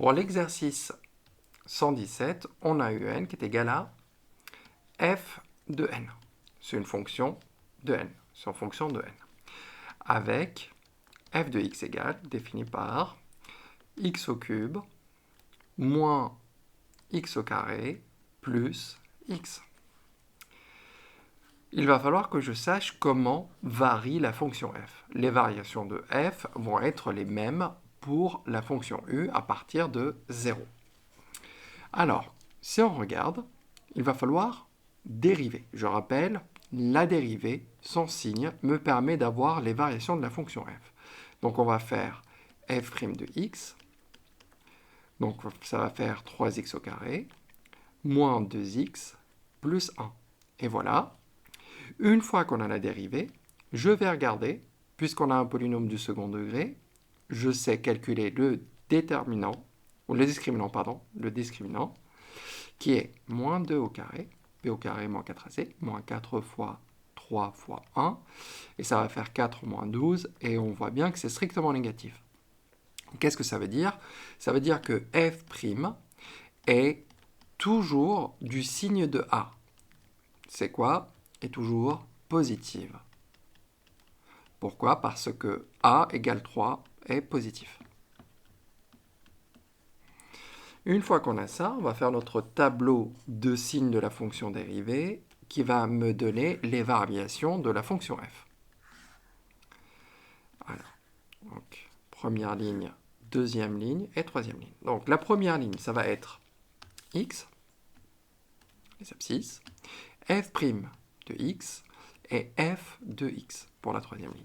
Pour l'exercice 117, on a eu n qui est égal à f de n. C'est une fonction de n. C'est en fonction de n. Avec f de x égale, défini par x au cube moins x au carré plus x. Il va falloir que je sache comment varie la fonction f. Les variations de f vont être les mêmes pour la fonction u à partir de 0. Alors, si on regarde, il va falloir dériver. Je rappelle, la dérivée, son signe, me permet d'avoir les variations de la fonction f. Donc on va faire f' de x, donc ça va faire 3x au carré, moins 2x, plus 1. Et voilà. Une fois qu'on a la dérivée, je vais regarder, puisqu'on a un polynôme du second degré, je sais calculer le déterminant, ou le discriminant, pardon, le discriminant, qui est moins 2 au carré, b au carré moins 4ac, moins 4 fois 3 fois 1, et ça va faire 4 moins 12, et on voit bien que c'est strictement négatif. Qu'est-ce que ça veut dire? Ça veut dire que f' est toujours du signe de A. C'est quoi? Est toujours positive. Pourquoi? Parce que A égale 3 est positif. Une fois qu'on a ça, on va faire notre tableau de signes de la fonction dérivée qui va me donner les variations de la fonction f. Alors, donc, première ligne, deuxième ligne et troisième ligne. Donc la première ligne, ça va être x, les abscisses, f' de x et f de x pour la troisième ligne.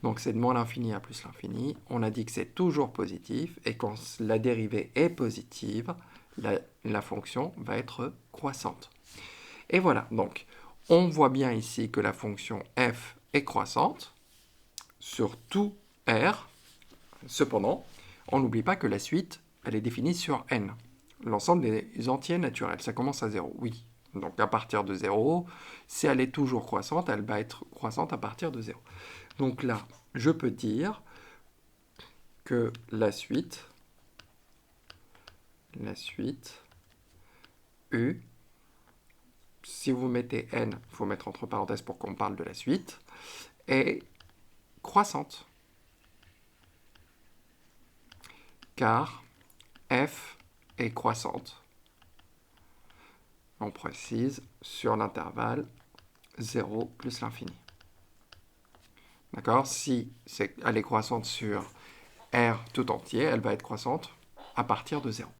Donc c'est de moins l'infini à plus l'infini. On a dit que c'est toujours positif et quand la dérivée est positive, la fonction va être croissante. Et voilà, donc on voit bien ici que la fonction f est croissante sur tout R. Cependant, on n'oublie pas que la suite, elle est définie sur n. L'ensemble des entiers naturels, ça commence à 0, oui. Donc à partir de 0, si elle est toujours croissante, elle va être croissante à partir de 0. Donc là, je peux dire que la suite U, si vous mettez n, il faut mettre entre parenthèses pour qu'on parle de la suite, est croissante. Car f est croissante. On précise sur l'intervalle 0 plus l'infini. D'accord? Si elle est croissante sur R tout entier, elle va être croissante à partir de 0.